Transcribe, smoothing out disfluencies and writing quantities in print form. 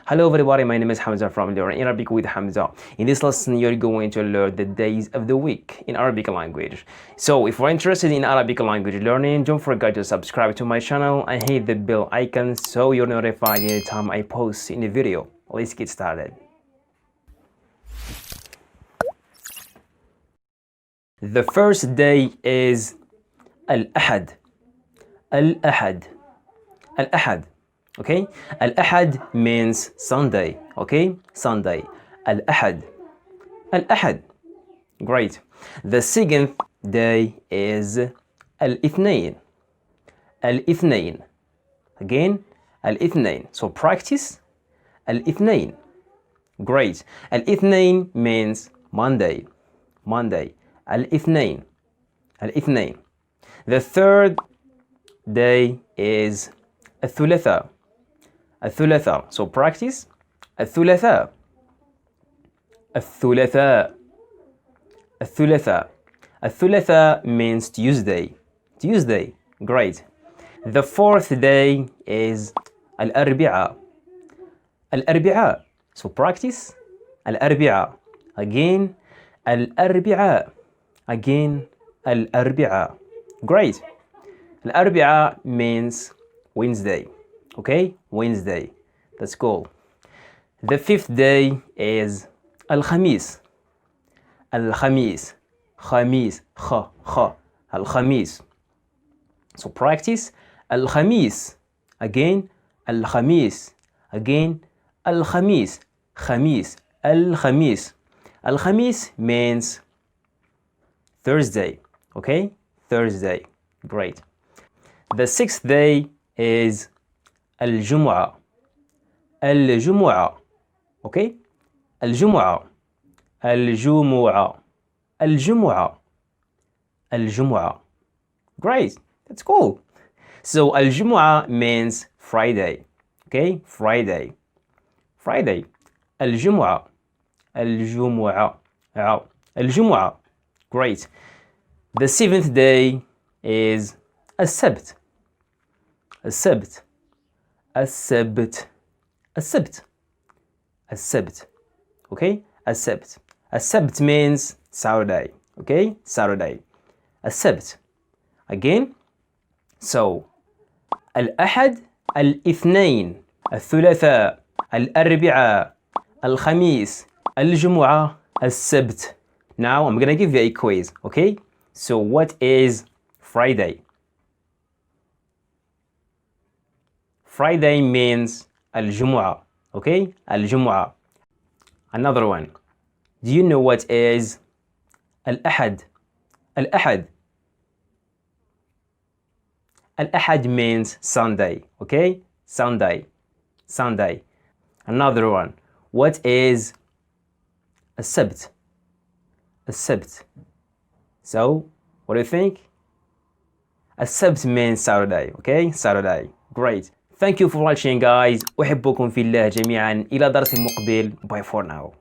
Hello everybody, my name is Hamza from Learn Arabic with Hamza. In this lesson, you're going to learn the days of the week in Arabic language. So if you're interested in Arabic language learning, don't forget to subscribe to my channel and hit the bell icon so you're notified anytime I post in a video. Let's get started. The first day is Al-Ahad. Al-Ahad. Al-Ahad. Okay, Al-Ahad means Sunday. Okay, Sunday. Al-Ahad. Al-Ahad. Great. The second day is Al-Ithnayn. Al-Ithnayn. Again, Al-Ithnayn. So practice Al-Ithnayn. Great. Al-Ithnayn means Monday. Monday. Al-Ithnayn. Al-Ithnayn. The third day is الثلثاء. الثلثاء. So practice الثلثاء. الثلثاء. الثلثاء. الثلثاء means Tuesday. Tuesday. Great. The fourth day is الأربعاء. الأربعاء. So practice الأربعاء. Again الأربعاء. Again الأربعاء. Great. الأربعاء means Wednesday. Okay, Wednesday. That's cool. The fifth day is الخميس. الخميس. خميس. خ. الخميس. So practice الخميس. Again الخميس. Again الخميس. خميس. الخميس. الخميس means Thursday. Okay, Thursday. Great. The sixth day is الجمعة. الجمعة. Okay? الجمعة. الجمعة. الجمعة. الجمعة. Great. That's cool. So الجمعة means Friday. Okay? Friday. Friday. الجمعة. الجمعة. الجمعة. Great. The seventh day is السبت. السبت. السبت. السبت. السبت. Okay? السبت. السبت means Saturday. Okay? Saturday. السبت. Again. So الأحد. الاثنين. الثلاثاء. الأربعاء. الخميس. الجمعة. السبت. Now I'm gonna give you a quiz. Okay? So what is Friday? Friday means الجمعة. Okay? الجمعة. Another one. Do you know what is الأحد? الأحد. الأحد means Sunday. Okay? Sunday. Sunday. Another one. What is السبت? السبت. So, what do you think? السبت means Saturday. Okay? Saturday. Great. Thank you for watching guys. أحبكم في الله جميعا. إلى درس مقبل. Bye for now.